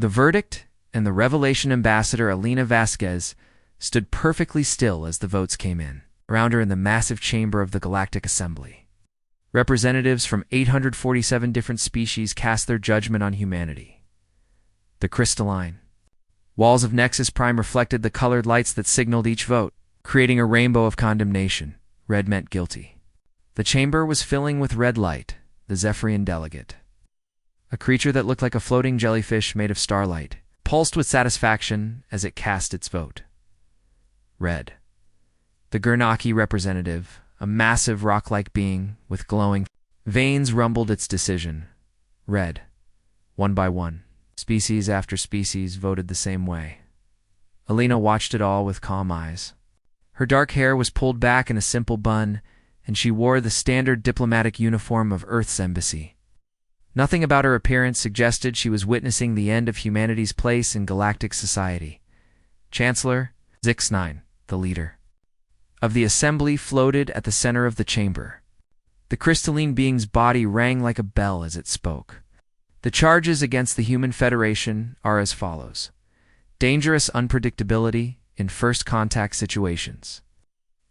The verdict and the Revelation ambassador Elena Vasquez stood perfectly still as the votes came in. Around her in the massive chamber of the Galactic Assembly, representatives from 847 different species cast their judgment on humanity. The crystalline walls of Nexus Prime reflected the colored lights that signaled each vote, creating a rainbow of condemnation. Red meant guilty. The chamber was filling with red light, the Zephyrian delegate, a creature that looked like a floating jellyfish made of starlight, pulsed with satisfaction as it cast its vote. Red. The Gurnaki representative, a massive rock-like being with glowing veins, rumbled its decision. Red. One by one, species after species voted the same way. Elena watched it all with calm eyes. Her dark hair was pulled back in a simple bun, and she wore the standard diplomatic uniform of Earth's embassy. Nothing about her appearance suggested she was witnessing the end of humanity's place in galactic society. Chancellor Zix-9, the leader of the assembly, floated at the center of the chamber. The crystalline being's body rang like a bell as it spoke. The charges against the Human Federation are as follows: dangerous unpredictability in first contact situations,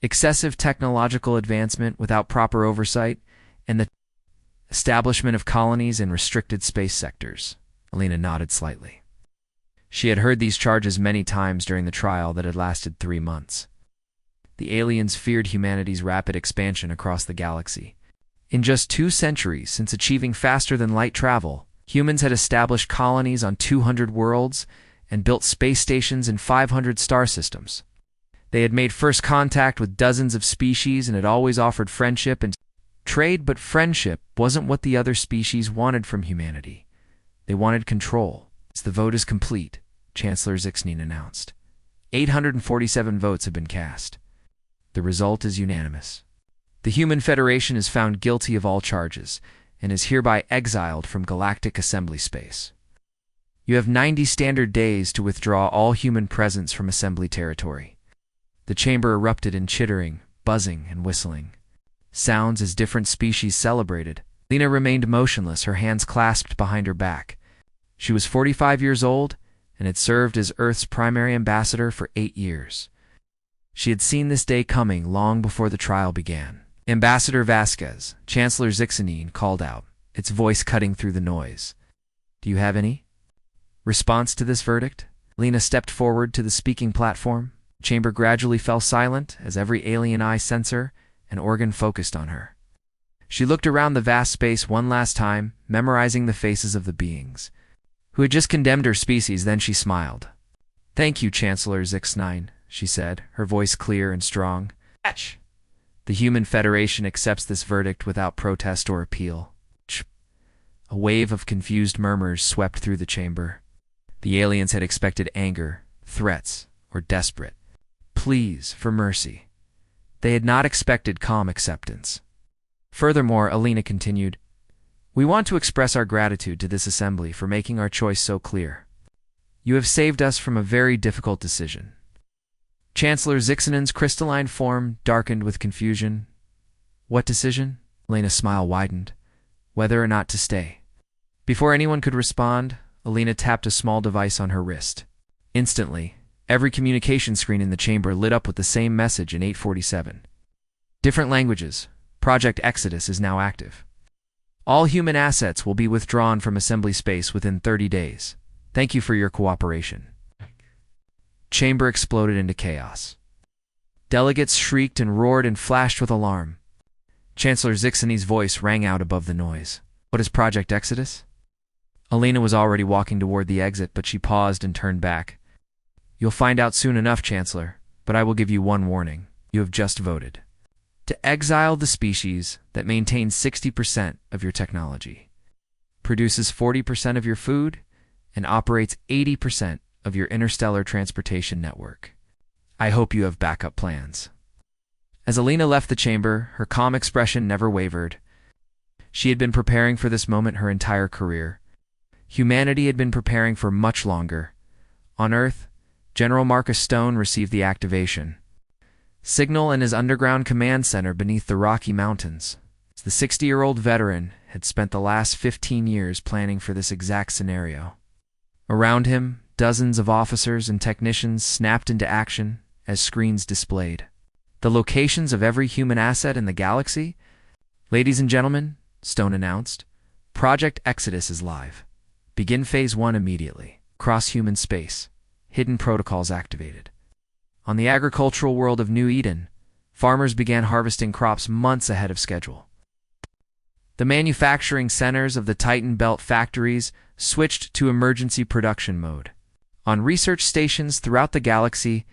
excessive technological advancement without proper oversight, and the establishment of colonies in restricted space sectors. Elena nodded slightly. She had heard these charges many times during the trial that had lasted 3 months. The aliens feared humanity's rapid expansion across the galaxy. In just 2 centuries since achieving faster-than-light travel, humans had established colonies on 200 worlds and built space stations in 500 star systems. They had made first contact with dozens of species and had always offered friendship and trade, but friendship wasn't what the other species wanted from humanity. They wanted control. The vote is complete, Chancellor Zix-9 announced. 847 votes have been cast. The result is unanimous. The Human Federation is found guilty of all charges and is hereby exiled from Galactic Assembly space. You have 90 standard days to withdraw all human presence from Assembly territory. The chamber erupted in chittering, buzzing, and whistling sounds as different species celebrated. Lena remained motionless, her hands clasped behind her back. She was 45 years old and had served as Earth's primary ambassador for 8 years. She had seen this day coming long before the trial began. Ambassador Vasquez, Chancellor Zix-9 called out, its voice cutting through the noise. Do you have any response to this verdict? Lena stepped forward to the speaking platform. The chamber gradually fell silent as every alien eye sensor and organ focused on her. She looked around the vast space one last time, memorizing the faces of the beings who had just condemned her species. Then she smiled. Thank you, Chancellor Zix-9, she said, her voice clear and strong. The Human Federation accepts this verdict without protest or appeal. A wave of confused murmurs swept through the chamber. The aliens had expected anger, threats, or desperate pleas for mercy. They had not expected calm acceptance. Furthermore, Elena continued, we want to express our gratitude to this assembly for making our choice so clear. You have saved us from a very difficult decision. Chancellor Zix-9's crystalline form darkened with confusion. What decision? Elena's smile widened. Whether or not to stay. Before anyone could respond, Elena tapped a small device on her wrist. Instantly, every communication screen in the chamber lit up with the same message in 847. Different languages. Project Exodus is now active. All human assets will be withdrawn from assembly space within 30 days. Thank you for your cooperation. Chamber exploded into chaos. Delegates shrieked and roared and flashed with alarm. Chancellor Zix-9's voice rang out above the noise. What is Project Exodus? Elena was already walking toward the exit, but she paused and turned back. You'll find out soon enough, Chancellor, but I will give you one warning. You have just voted to exile the species that maintains 60% of your technology, produces 40% of your food, and operates 80% of your interstellar transportation network. I hope you have backup plans. As Elena left the chamber, her calm expression never wavered. She had been preparing for this moment her entire career. Humanity had been preparing for much longer. On Earth, General Marcus Stone received the activation signal in his underground command center beneath the Rocky Mountains. The 60-year-old veteran had spent the last 15 years planning for this exact scenario. Around him, dozens of officers and technicians snapped into action as screens displayed the locations of every human asset in the galaxy. "Ladies and gentlemen," Stone announced, "Project Exodus is live. Begin Phase 1 immediately. Cross-human space. Hidden protocols activated." On the agricultural world of New Eden, farmers began harvesting crops months ahead of schedule. The manufacturing centers of the Titan Belt factories switched to emergency production mode. On research stations throughout the galaxy,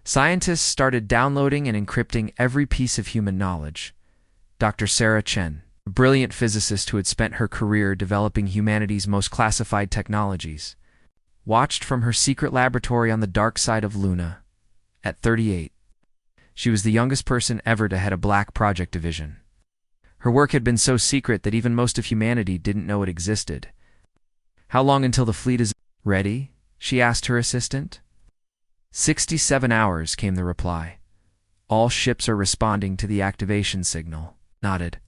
scientists started downloading and encrypting every piece of human knowledge. Dr. Sarah Chen, a brilliant physicist who had spent her career developing humanity's most classified technologies, watched from her secret laboratory on the dark side of Luna. At 38, she was the youngest person ever to head a Black Project division. Her work had been so secret that even most of humanity didn't know it existed. "How long until the fleet is ready?" she asked her assistant. 67 hours, came the reply. "All ships are responding to the activation signal." Nodded.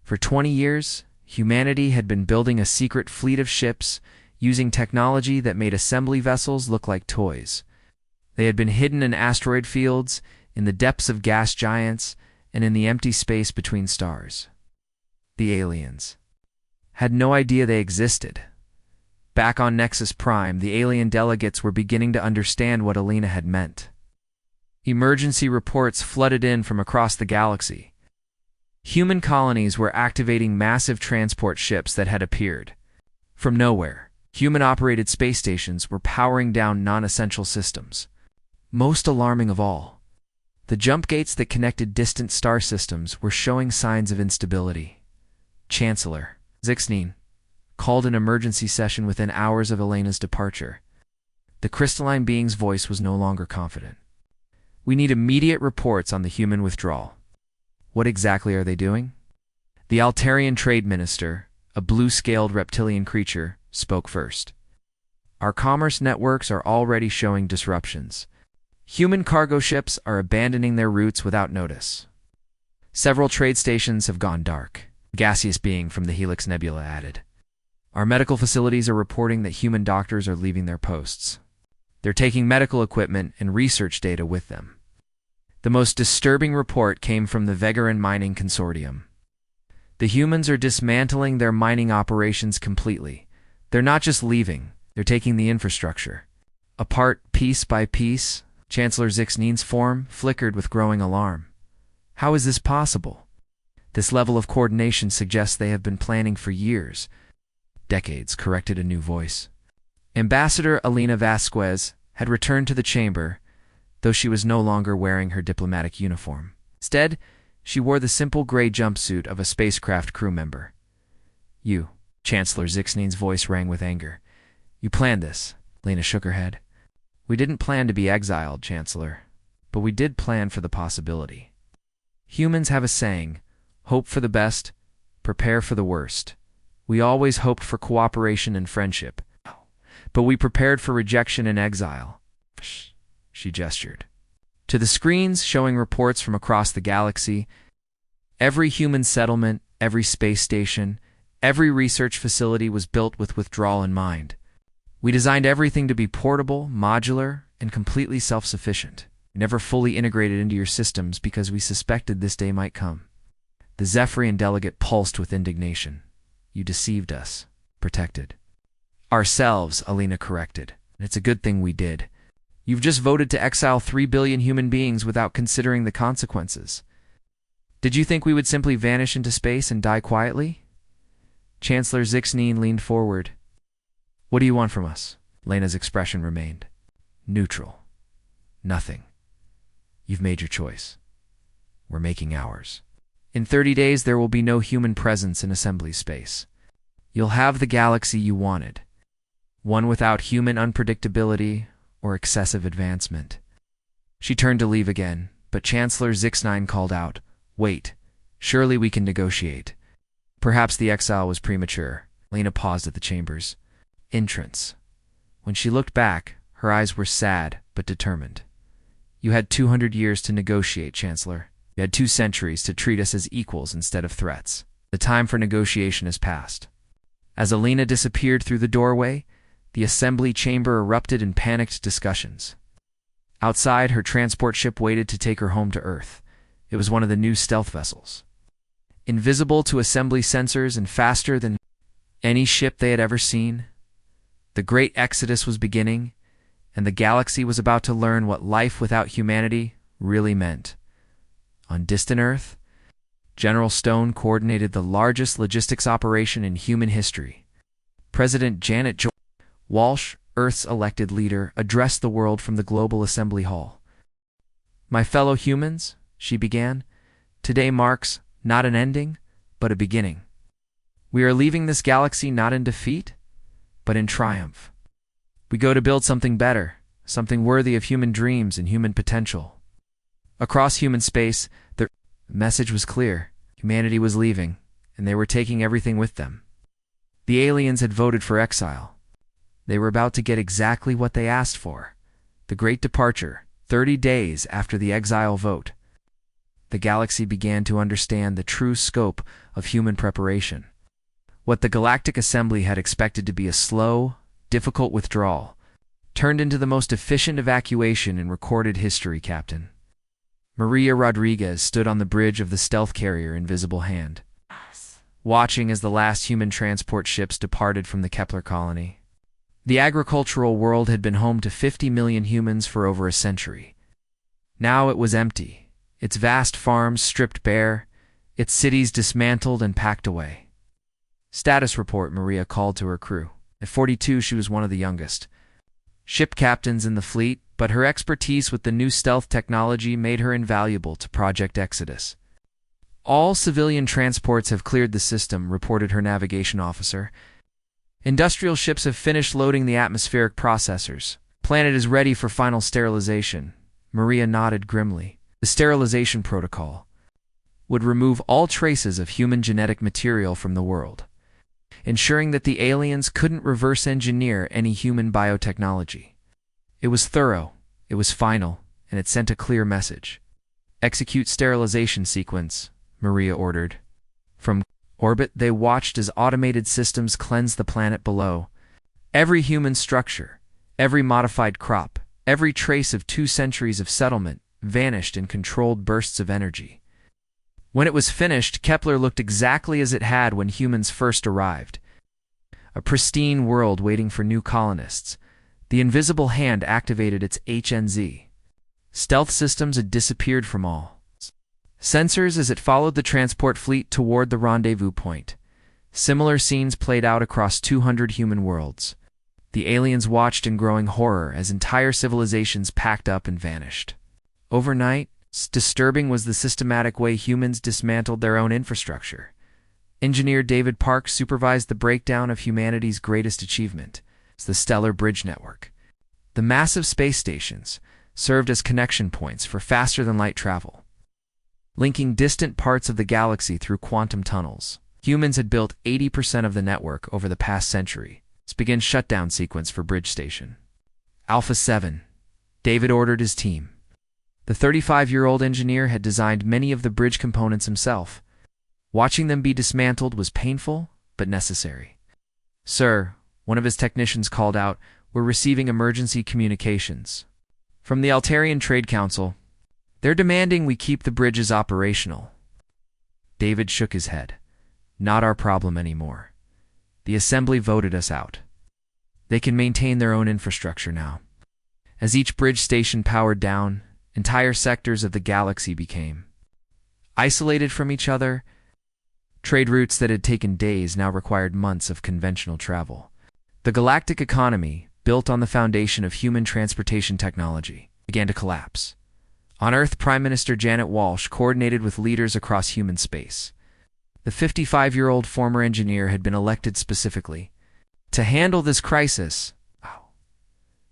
For 20 years, humanity had been building a secret fleet of ships using technology that made assembly vessels look like toys. They had been hidden in asteroid fields, in the depths of gas giants, and in the empty space between stars. The aliens had no idea they existed. Back on Nexus Prime, the alien delegates were beginning to understand what Alina had meant. Emergency reports flooded in from across the galaxy. Human colonies were activating massive transport ships that had appeared from nowhere. Human-operated space stations were powering down non-essential systems. Most alarming of all, the jump gates that connected distant star systems were showing signs of instability. Chancellor Zixneen called an emergency session within hours of Elena's departure. The crystalline being's voice was no longer confident. "We need immediate reports on the human withdrawal." "What exactly are they doing?" The Altarian Trade Minister, a blue-scaled reptilian creature, spoke first. "Our commerce networks are already showing disruptions. Human cargo ships are abandoning their routes without notice. Several trade stations have gone dark," a gaseous being from the Helix Nebula added. "Our medical facilities are reporting that human doctors are leaving their posts. They're taking medical equipment and research data with them." The most disturbing report came from the Vegaran Mining Consortium. "The humans are dismantling their mining operations completely. They're not just leaving, they're taking the infrastructure apart piece by piece." Chancellor Zixneen's form flickered with growing alarm. "How is this possible? This level of coordination suggests they have been planning for years." "Decades," corrected a new voice. Ambassador Alina Vasquez had returned to the chamber, though she was no longer wearing her diplomatic uniform. Instead, she wore the simple gray jumpsuit of a spacecraft crew member. "You," Chancellor Zixneen's voice rang with anger. "You planned this." Lena shook her head. "We didn't plan to be exiled, Chancellor, but we did plan for the possibility. Humans have a saying, hope for the best, prepare for the worst. We always hoped for cooperation and friendship, but we prepared for rejection and exile." She gestured to the screens showing reports from across the galaxy. Every human settlement, every space station, every research facility was built with withdrawal in mind. We designed everything to be portable, modular, and completely self-sufficient. We never fully integrated into your systems because we suspected this day might come. The Zephyrian delegate pulsed with indignation. "You deceived us." "Protected ourselves," Alina corrected. "And it's a good thing we did. You've just voted to exile 3 billion human beings without considering the consequences. Did you think we would simply vanish into space and die quietly?" Chancellor Zixneen leaned forward. "What do you want from us?" Lena's expression remained neutral. "Nothing. You've made your choice. We're making ours. In 30 days, there will be no human presence in assembly space. You'll have the galaxy you wanted, one without human unpredictability or excessive advancement." She turned to leave again, but Chancellor Zixneen called out, "Wait, surely we can negotiate." Perhaps the exile was premature. Lena paused at the chamber's entrance. When she looked back, her eyes were sad but determined. "You had 200 years to negotiate, Chancellor. You had 2 centuries to treat us as equals instead of threats. The time for negotiation has passed." As Alina disappeared through the doorway, The assembly chamber erupted in panicked discussions. Outside, her transport ship waited to take her home to Earth. It was one of the new stealth vessels. Invisible to assembly sensors and faster than any ship they had ever seen, the great exodus was beginning, and the galaxy was about to learn what life without humanity really meant. On distant Earth, General Stone coordinated the largest logistics operation in human history. President Janet Walsh, Earth's elected leader, addressed the world from the Global Assembly Hall. "My fellow humans," she began, "today marks not an ending, but a beginning. We are leaving this galaxy not in defeat, but in triumph. We go to build something better, something worthy of human dreams and human potential." Across human space, the message was clear. Humanity was leaving, and they were taking everything with them. The aliens had voted for exile. They were about to get exactly what they asked for: the Great Departure, 30 days after the exile vote. The galaxy began to understand the true scope of human preparation. What the Galactic Assembly had expected to be a slow, difficult withdrawal turned into the most efficient evacuation in recorded history, Captain. Maria Rodriguez stood on the bridge of the stealth carrier Invisible Hand, watching as the last human transport ships departed from the Kepler colony. The agricultural world had been home to 50 million humans for over a century. Now it was empty, its vast farms stripped bare, its cities dismantled and packed away. "Status report," Maria called to her crew. At 42, she was one of the youngest ship captains in the fleet, but her expertise with the new stealth technology made her invaluable to Project Exodus. "All civilian transports have cleared the system," reported her navigation officer. "Industrial ships have finished loading the atmospheric processors. Planet is ready for final sterilization." Maria nodded grimly. The sterilization protocol would remove all traces of human genetic material from the world, ensuring that the aliens couldn't reverse engineer any human biotechnology. It was thorough, it was final, and it sent a clear message. "Execute sterilization sequence," Maria ordered. From orbit, they watched as automated systems cleansed the planet below. Every human structure, every modified crop, every trace of 2 centuries of settlement vanished in controlled bursts of energy. When it was finished, Kepler looked exactly as it had when humans first arrived. A pristine world waiting for new colonists. The Invisible Hand activated its HNZ. Stealth systems had disappeared from all sensors as it followed the transport fleet toward the rendezvous point. Similar scenes played out across 200 human worlds. The aliens watched in growing horror as entire civilizations packed up and vanished. Overnight, disturbing was the systematic way humans dismantled their own infrastructure. Engineer David Park supervised the breakdown of humanity's greatest achievement, the Stellar Bridge Network. The massive space stations served as connection points for faster-than-light travel, linking distant parts of the galaxy through quantum tunnels. Humans had built 80% of the network over the past century. Let's begin shutdown sequence for Bridge Station. Alpha 7. David ordered his team. The 35-year-old engineer had designed many of the bridge components himself. Watching them be dismantled was painful, but necessary. "Sir," one of his technicians called out, "we're receiving emergency communications from the Altarian Trade Council. They're demanding we keep the bridges operational." David shook his head. "Not our problem anymore. The Assembly voted us out. They can maintain their own infrastructure now." As each bridge station powered down, entire sectors of the galaxy became isolated from each other. Trade routes that had taken days now required months of conventional travel. The galactic economy, built on the foundation of human transportation technology, began to collapse. On Earth, Prime Minister Janet Walsh coordinated with leaders across human space. The 55-year-old former engineer had been elected specifically to handle this crisis.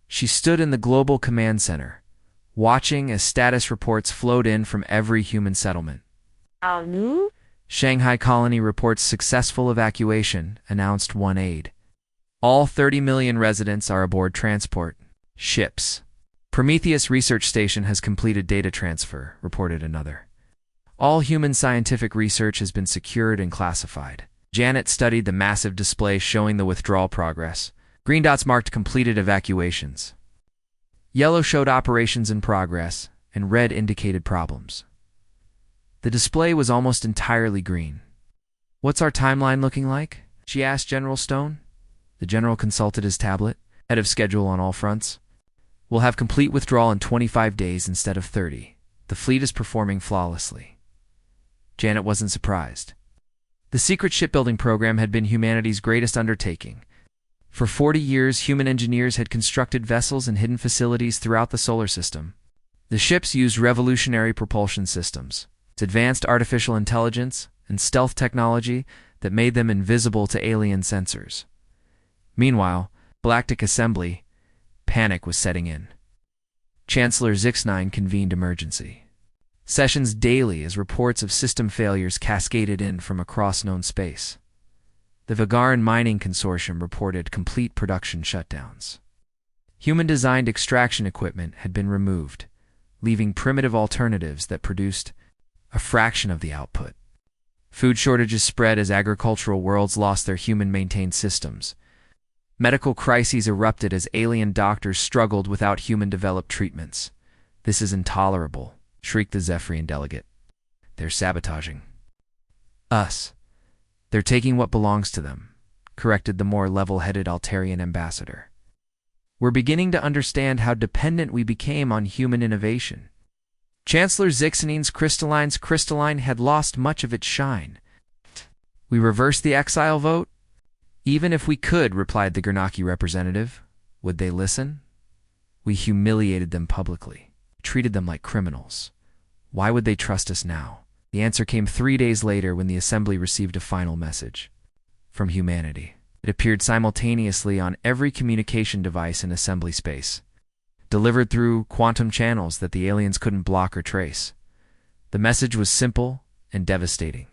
She stood in the Global Command Center, watching as status reports flowed in from every human settlement. "Shanghai Colony reports successful evacuation," announced one aide. "All 30 million residents are aboard transport ships." "Prometheus Research Station has completed data transfer," reported another. "All human scientific research has been secured and classified." Janet studied the massive display showing the withdrawal progress. Green dots marked completed evacuations. Yellow showed operations in progress, and red indicated problems. The display was almost entirely green. "What's our timeline looking like?" she asked General Stone. The general consulted his tablet. "Ahead of schedule on all fronts. We'll have complete withdrawal in 25 days instead of 30. The fleet is performing flawlessly." Janet wasn't surprised. The secret shipbuilding program had been humanity's greatest undertaking. For 40 years, human engineers had constructed vessels and hidden facilities throughout the solar system. The ships used revolutionary propulsion systems, advanced artificial intelligence, and stealth technology that made them invisible to alien sensors. Meanwhile, Galactic Assembly, panic was setting in. Chancellor Zixnine convened emergency sessions daily as reports of system failures cascaded in from across known space. The Vagaran Mining Consortium reported complete production shutdowns. Human-designed extraction equipment had been removed, leaving primitive alternatives that produced a fraction of the output. Food shortages spread as agricultural worlds lost their human-maintained systems. Medical crises erupted as alien doctors struggled without human-developed treatments. "This is intolerable," shrieked the Zephyrian delegate. "They're sabotaging us. They're taking what belongs to them," corrected the more level-headed Altarian ambassador. "We're beginning to understand how dependent we became on human innovation." Chancellor Zixnine's crystalline had lost much of its shine. "We reversed the exile vote?" "Even if we could," replied the Gernaki representative, "would they listen? We humiliated them publicly, treated them like criminals. Why would they trust us now?" The answer came 3 days later when the Assembly received a final message from humanity. It appeared simultaneously on every communication device in Assembly space, delivered through quantum channels that the aliens couldn't block or trace. The message was simple and devastating.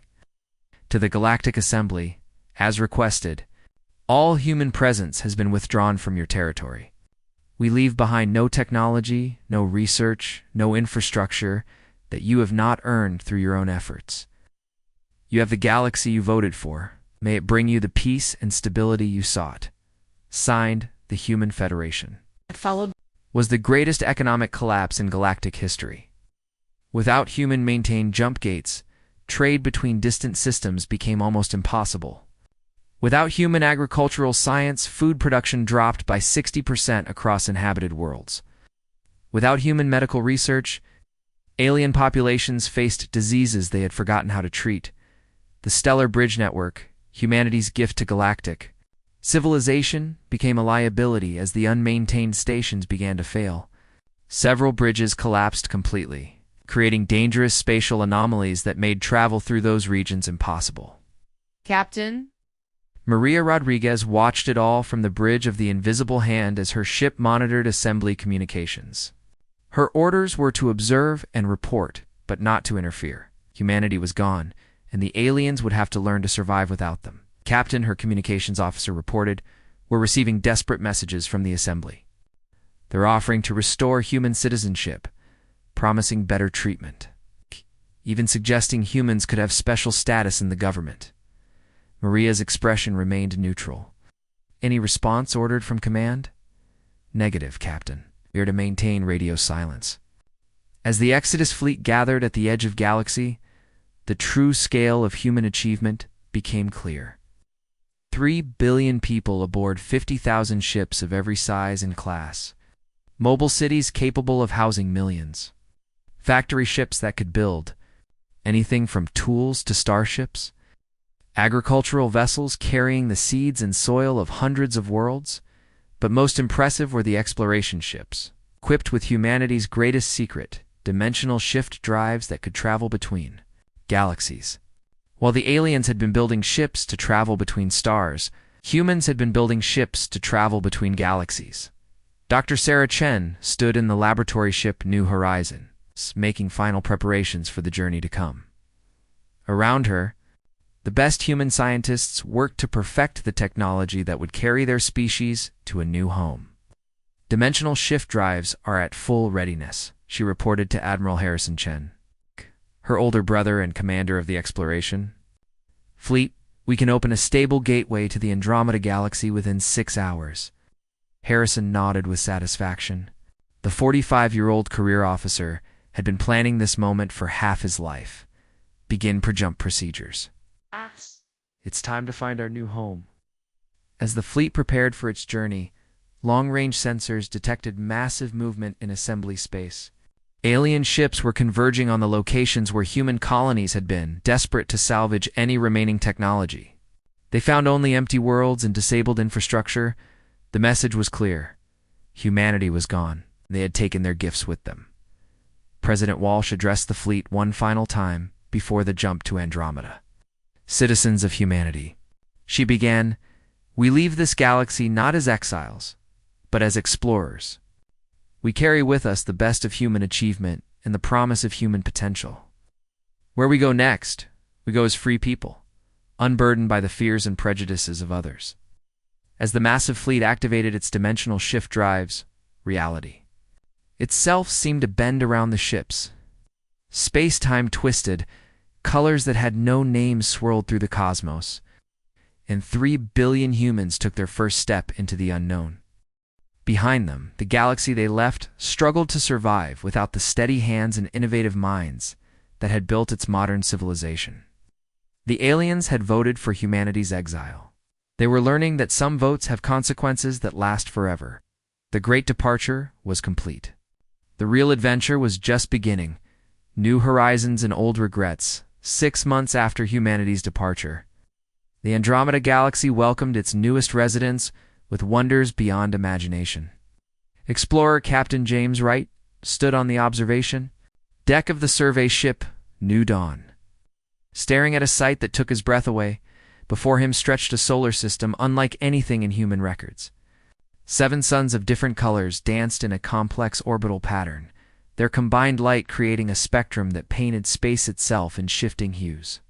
To the Galactic Assembly, as requested, all human presence has been withdrawn from your territory. We leave behind no technology, no research, no infrastructure that you have not earned through your own efforts. You have the galaxy you voted for. May it bring you the peace and stability you sought. Signed, the Human Federation. It followed Was the greatest economic collapse in galactic history. Without human-maintained jump gates, trade between distant systems became almost impossible. Without human agricultural science, food production dropped by 60% across inhabited worlds. Without human medical research, alien populations faced diseases they had forgotten how to treat. The Stellar Bridge Network, humanity's gift to galactic civilization, became a liability as the unmaintained stations began to fail. Several bridges collapsed completely, creating dangerous spatial anomalies that made travel through those regions impossible. Captain. Maria Rodriguez watched it all from the bridge of the invisible hand as her ship monitored Assembly communications. Her orders were to observe and report, but not to interfere. Humanity was gone, and the aliens would have to learn to survive without them. "Captain," her communications officer reported, "we're receiving desperate messages from the Assembly. They're offering to restore human citizenship, promising better treatment, even suggesting humans could have special status in the government." Maria's expression remained neutral. "Any response ordered from command?" "Negative, Captain. We are to maintain radio silence." As the Exodus fleet gathered at the edge of galaxy, the true scale of human achievement became clear. 3 billion people aboard 50,000 ships of every size and class. Mobile cities capable of housing millions. Factory ships that could build anything from tools to starships. Agricultural vessels carrying the seeds and soil of hundreds of worlds. But most impressive were the exploration ships, equipped with humanity's greatest secret, dimensional shift drives that could travel between galaxies. While the aliens had been building ships to travel between stars, humans had been building ships to travel between galaxies. Dr. Sarah Chen stood in the laboratory ship New Horizons, making final preparations for the journey to come. Around her, the best human scientists worked to perfect the technology that would carry their species to a new home. "Dimensional shift drives are at full readiness," she reported to Admiral Harrison Chen, her older brother and commander of the exploration. "Fleet, we can open a stable gateway to the Andromeda Galaxy within 6 hours. Harrison nodded with satisfaction. The 45-year-old career officer had been planning this moment for half his life. Begin pre-jump procedures. It's time to find our new home. As the fleet prepared for its journey, long-range sensors detected massive movement in assembly space. Alien ships were converging on the locations where human colonies had been, desperate to salvage any remaining technology. They found only empty worlds and disabled infrastructure. The message was clear. Humanity was gone. They had taken their gifts with them. President Walsh addressed the fleet one final time before the jump to Andromeda. Citizens of humanity, she began, we leave this galaxy not as exiles, but as explorers. We carry with us the best of human achievement and the promise of human potential. Where we go next, we go as free people, unburdened by the fears and prejudices of others. As the massive fleet activated its dimensional shift drives, reality itself seemed to bend around the ships. Space-time twisted, colors that had no names swirled through the cosmos, and 3 billion humans took their first step into the unknown. Behind them, the galaxy they left struggled to survive without the steady hands and innovative minds that had built its modern civilization. The aliens had voted for humanity's exile. They were learning that some votes have consequences that last forever. The great departure was complete. The real adventure was just beginning. New horizons and old regrets. 6 months after humanity's departure, the Andromeda Galaxy welcomed its newest residents with wonders beyond imagination. Explorer Captain James Wright stood on the observation deck of the survey ship New Dawn. Staring at a sight that took his breath away, before him stretched a solar system unlike anything in human records. 7 suns of different colors danced in a complex orbital pattern, their combined light creating a spectrum that painted space itself in shifting hues.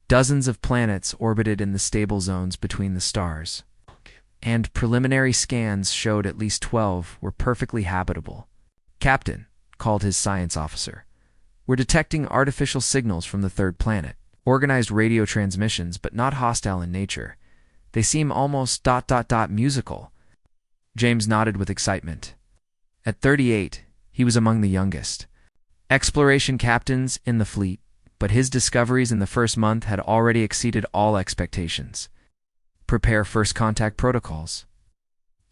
Dozens of planets orbited in the stable zones between the stars, and preliminary scans showed at least 12 were perfectly habitable. Captain, called his science officer, we're detecting artificial signals from the third planet, organized radio transmissions but not hostile in nature. They seem almost ... musical. James nodded with excitement. At 38, he was among the youngest exploration captains in the fleet, but his discoveries in the first month had already exceeded all expectations. Prepare first contact protocols.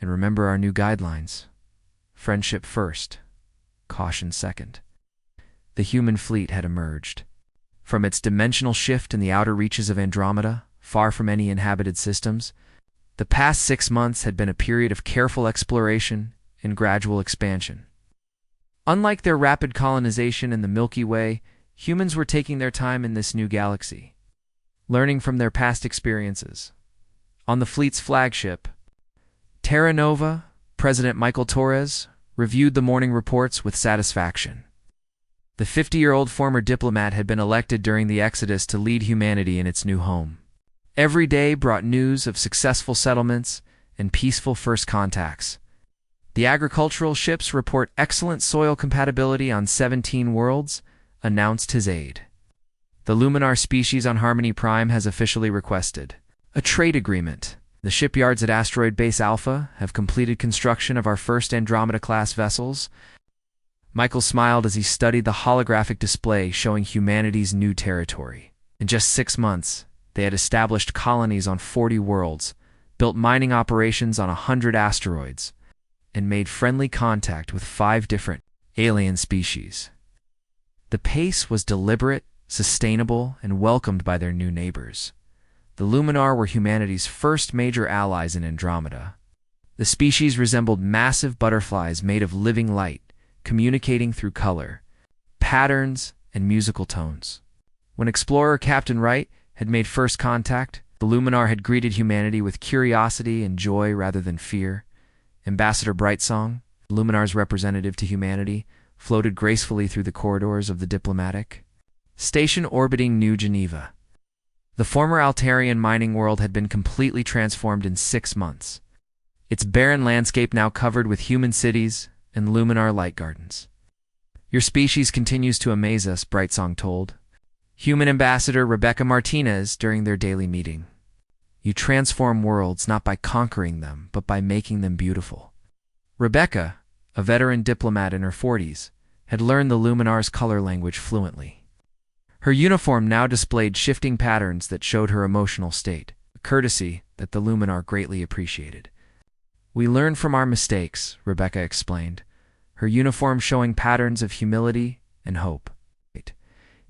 And remember our new guidelines. Friendship first, caution second. The human fleet had emerged. From its dimensional shift in the outer reaches of Andromeda, far from any inhabited systems, the past 6 months had been a period of careful exploration and gradual expansion. Unlike their rapid colonization in the Milky Way, humans were taking their time in this new galaxy, learning from their past experiences. On the fleet's flagship, Terra Nova, President Michael Torres reviewed the morning reports with satisfaction. The 50-year-old former diplomat had been elected during the Exodus to lead humanity in its new home. Every day brought news of successful settlements and peaceful first contacts. The agricultural ships report excellent soil compatibility on 17 worlds, announced his aide. The Luminar species on Harmony Prime has officially requested a trade agreement. The shipyards at Asteroid Base Alpha have completed construction of our first Andromeda-class vessels. Michael smiled as he studied the holographic display showing humanity's new territory. In just 6 months, they had established colonies on 40 worlds, built mining operations on 100 asteroids, and made friendly contact with 5 different alien species. The pace was deliberate, sustainable, and welcomed by their new neighbors. The Luminar were humanity's first major allies in Andromeda. The species resembled massive butterflies made of living light, communicating through color, patterns, and musical tones. When explorer Captain Wright had made first contact, the Luminar had greeted humanity with curiosity and joy rather than fear. Ambassador Brightsong, Luminar's representative to humanity, floated gracefully through the corridors of the diplomatic station orbiting New Geneva. The former Altarian mining world had been completely transformed in 6 months, its barren landscape now covered with human cities and Luminar light gardens. Your species continues to amaze us, Brightsong told Human Ambassador Rebecca Martinez during their daily meeting. You transform worlds not by conquering them, but by making them beautiful. Rebecca, a veteran diplomat in her 40s, had learned the Luminar's color language fluently. Her uniform now displayed shifting patterns that showed her emotional state, a courtesy that the Luminar greatly appreciated. "We learn from our mistakes," Rebecca explained, her uniform showing patterns of humility and hope.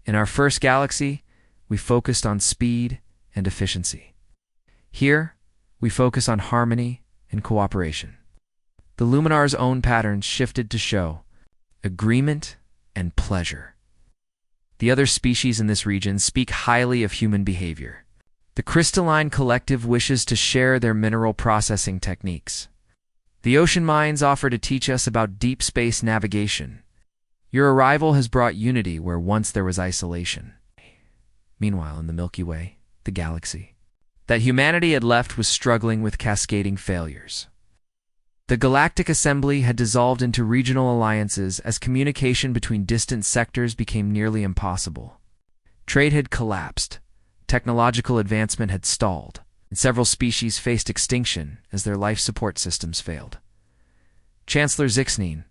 "In our first galaxy, we focused on speed and efficiency. Here, we focus on harmony and cooperation." The Luminar's own patterns shifted to show agreement and pleasure. The other species in this region speak highly of human behavior. The crystalline collective wishes to share their mineral processing techniques. The ocean mines offer to teach us about deep space navigation. Your arrival has brought unity where once there was isolation. Meanwhile, in the Milky Way, the galaxy that humanity had left was struggling with cascading failures. The Galactic Assembly had dissolved into regional alliances as communication between distant sectors became nearly impossible. Trade had collapsed, technological advancement had stalled, and several species faced extinction as their life support systems failed. Chancellor Zixnine,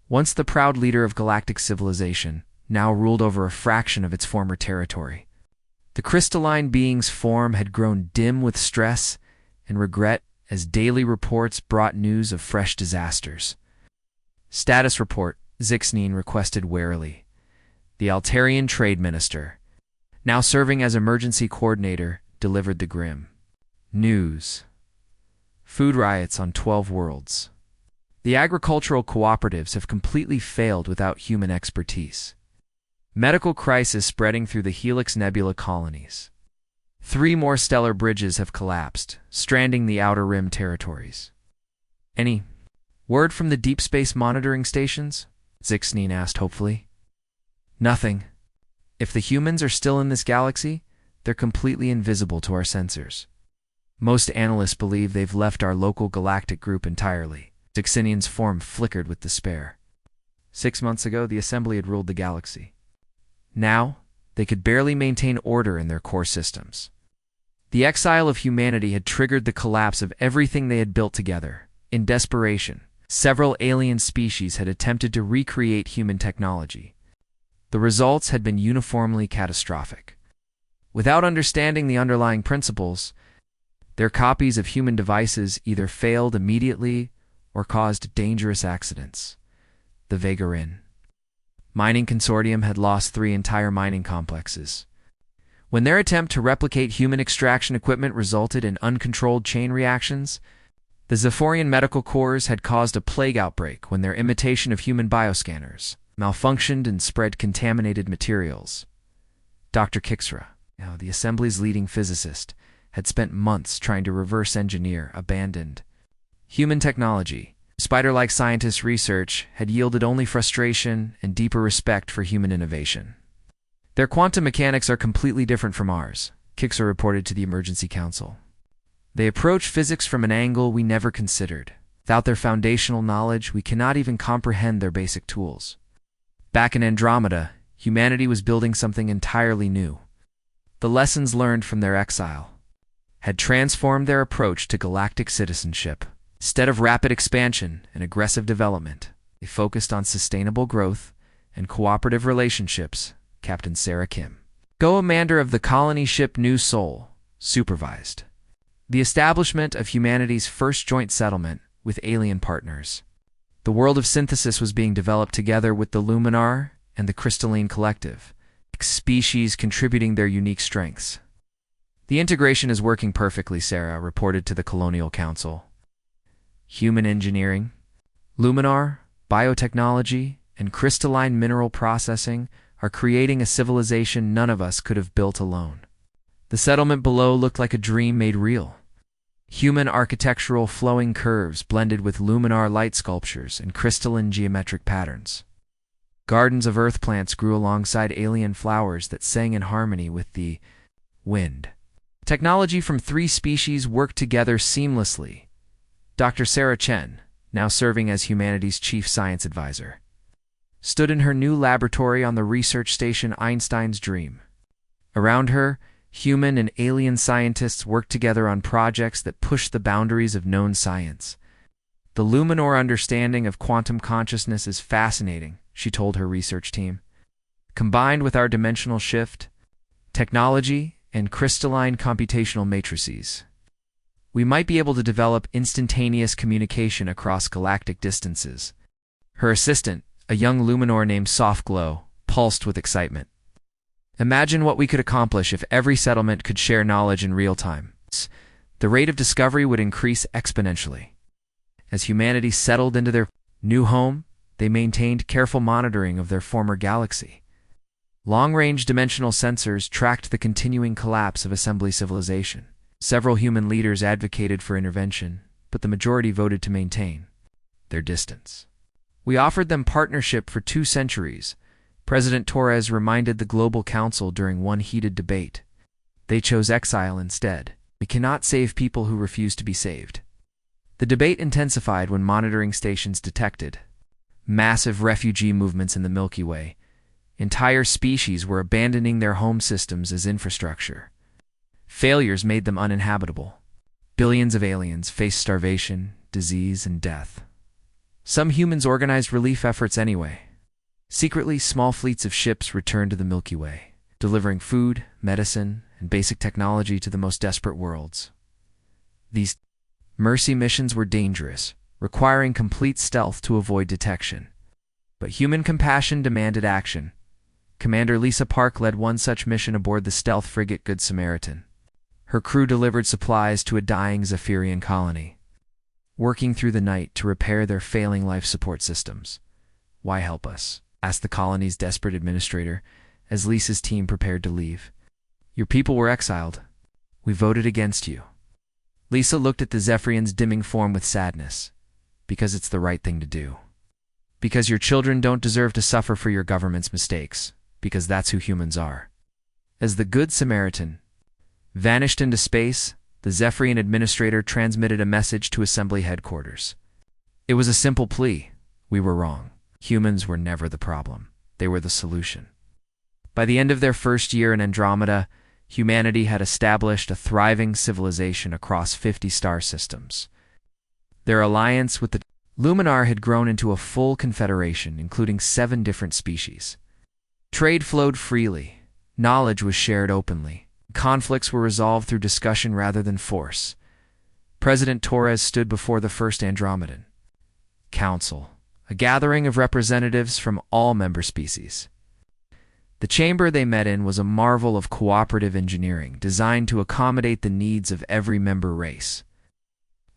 once the proud leader of galactic civilization, now ruled over a fraction of its former territory. The crystalline being's form had grown dim with stress and regret as daily reports brought news of fresh disasters. "Status report," Zixnine requested warily. The Altarian trade minister, now serving as emergency coordinator, delivered the grim news. "Food riots on 12 worlds. The agricultural cooperatives have completely failed without human expertise. Medical crisis spreading through the Helix Nebula colonies. 3 more stellar bridges have collapsed, stranding the Outer Rim territories." "Any word from the deep space monitoring stations?" Zixnine asked hopefully. "Nothing. If the humans are still in this galaxy, they're completely invisible to our sensors. Most analysts believe they've left our local galactic group entirely." Zixinian's form flickered with despair. 6 months ago, the Assembly had ruled the galaxy. Now, they could barely maintain order in their core systems. The exile of humanity had triggered the collapse of everything they had built together. In desperation, several alien species had attempted to recreate human technology. The results had been uniformly catastrophic. Without understanding the underlying principles, their copies of human devices either failed immediately or caused dangerous accidents. The Vagarin Mining Consortium had lost 3 entire mining complexes. When their attempt to replicate human extraction equipment resulted in uncontrolled chain reactions, the Zephorian medical corps had caused a plague outbreak when their imitation of human bioscanners malfunctioned and spread contaminated materials. Dr. Kixra, the Assembly's leading physicist, had spent months trying to reverse engineer abandoned human technology. Spider-like scientists' research had yielded only frustration and deeper respect for human innovation. "Their quantum mechanics are completely different from ours," Kixra reported to the Emergency Council. "They approach physics from an angle we never considered. Without their foundational knowledge, we cannot even comprehend their basic tools." Back in Andromeda, humanity was building something entirely new. The lessons learned from their exile had transformed their approach to galactic citizenship. Instead of rapid expansion and aggressive development, they focused on sustainable growth and cooperative relationships. Captain Sarah Kim, co-commander of the colony ship New Sol, supervised the establishment of humanity's first joint settlement with alien partners. The world of synthesis was being developed together with the Luminar and the Crystalline Collective, species contributing their unique strengths. "The integration is working perfectly," Sarah reported to the Colonial Council. "Human engineering, Luminar, biotechnology, and crystalline mineral processing are creating a civilization none of us could have built alone." The settlement below looked like a dream made real. Human architectural flowing curves blended with Luminar light sculptures and crystalline geometric patterns. Gardens of earth plants grew alongside alien flowers that sang in harmony with the wind. Technology from 3 species worked together seamlessly. Dr. Sarah Chen, now serving as humanity's chief science advisor, stood in her new laboratory on the research station Einstein's Dream. Around her, human and alien scientists worked together on projects that pushed the boundaries of known science. The Luminor understanding of quantum consciousness is fascinating, she told her research team. Combined with our dimensional shift, technology, and crystalline computational matrices, we might be able to develop instantaneous communication across galactic distances. Her assistant, a young Luminor named Softglow, pulsed with excitement. Imagine what we could accomplish if every settlement could share knowledge in real time. The rate of discovery would increase exponentially. As humanity settled into their new home, they maintained careful monitoring of their former galaxy. Long-range dimensional sensors tracked the continuing collapse of assembly civilization. Several human leaders advocated for intervention, but the majority voted to maintain their distance. We offered them partnership for 2 centuries, President Torres reminded the Global Council during one heated debate. They chose exile instead. We cannot save people who refuse to be saved. The debate intensified when monitoring stations detected massive refugee movements in the Milky Way. Entire species were abandoning their home systems as infrastructure. Failures made them uninhabitable. Billions of aliens faced starvation, disease, and death. Some humans organized relief efforts anyway. Secretly, small fleets of ships returned to the Milky Way, delivering food, medicine, and basic technology to the most desperate worlds. These mercy missions were dangerous, requiring complete stealth to avoid detection. But human compassion demanded action. Commander Lisa Park led one such mission aboard the stealth frigate Good Samaritan. Her crew delivered supplies to a dying Zephyrian colony, working through the night to repair their failing life support systems. "Why help us?" asked the colony's desperate administrator as Lisa's team prepared to leave. "Your people were exiled. We voted against you." Lisa looked at the Zephyrian's dimming form with sadness. "Because it's the right thing to do. Because your children don't deserve to suffer for your government's mistakes. Because that's who humans are." As the Good Samaritan vanished into space, the Zephyrian administrator transmitted a message to Assembly headquarters. It was a simple plea. We were wrong. Humans were never the problem. They were the solution. By the end of their first year in Andromeda, humanity had established a thriving civilization across 50 star systems. Their alliance with the Luminar had grown into a full confederation, including 7 different species. Trade flowed freely. Knowledge was shared openly. Conflicts were resolved through discussion rather than force. President Torres stood before the first Andromedan Council, a gathering of representatives from all member species. The chamber they met in was a marvel of cooperative engineering designed to accommodate the needs of every member race.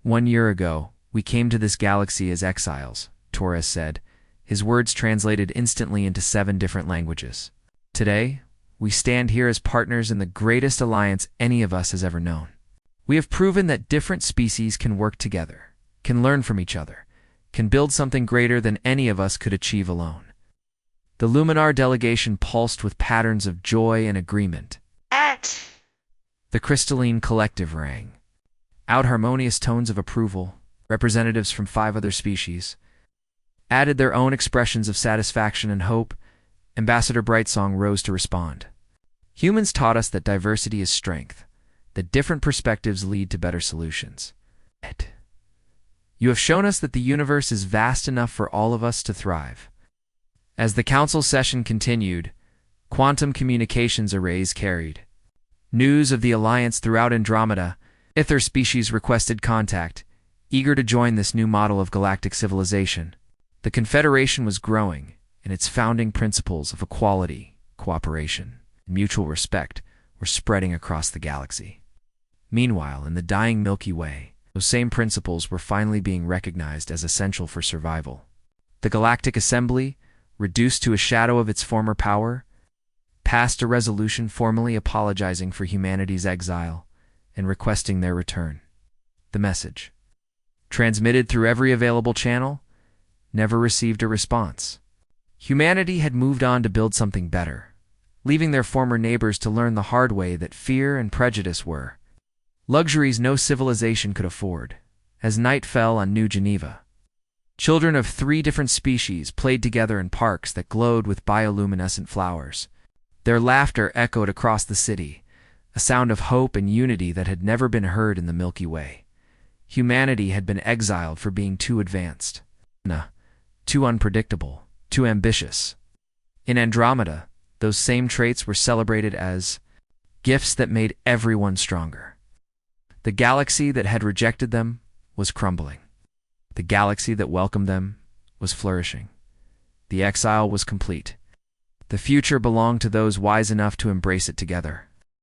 "1 year ago, we came to this galaxy as exiles," Torres said, his words translated instantly into 7 different languages. "Today, we stand here as partners in the greatest alliance any of us has ever known. We have proven that different species can work together, can learn from each other, can build something greater than any of us could achieve alone." The Luminar delegation pulsed with patterns of joy and agreement. The crystalline collective rang out harmonious tones of approval. Representatives from 5 other species added their own expressions of satisfaction and hope. Ambassador Brightsong rose to respond. "Humans taught us that diversity is strength, that different perspectives lead to better solutions. You have shown us that the universe is vast enough for all of us to thrive." As the council session continued, quantum communications arrays carried news of the alliance throughout Andromeda. Ether species requested contact, eager to join this new model of galactic civilization. The Confederation was growing, and its founding principles of equality, cooperation, and mutual respect were spreading across the galaxy. Meanwhile, in the dying Milky Way, those same principles were finally being recognized as essential for survival. The Galactic Assembly, reduced to a shadow of its former power, passed a resolution formally apologizing for humanity's exile and requesting their return. The message, transmitted through every available channel, never received a response. Humanity had moved on to build something better, leaving their former neighbors to learn the hard way that fear and prejudice were luxuries no civilization could afford. As night fell on New Geneva, children of 3 different species played together in parks that glowed with bioluminescent flowers. Their laughter echoed across the city, a sound of hope and unity that had never been heard in the Milky Way. Humanity had been exiled for being too advanced, too unpredictable, too ambitious. In Andromeda, those same traits were celebrated as gifts that made everyone stronger. The galaxy that had rejected them was crumbling. The galaxy that welcomed them was flourishing. The exile was complete. The future belonged to those wise enough to embrace it together.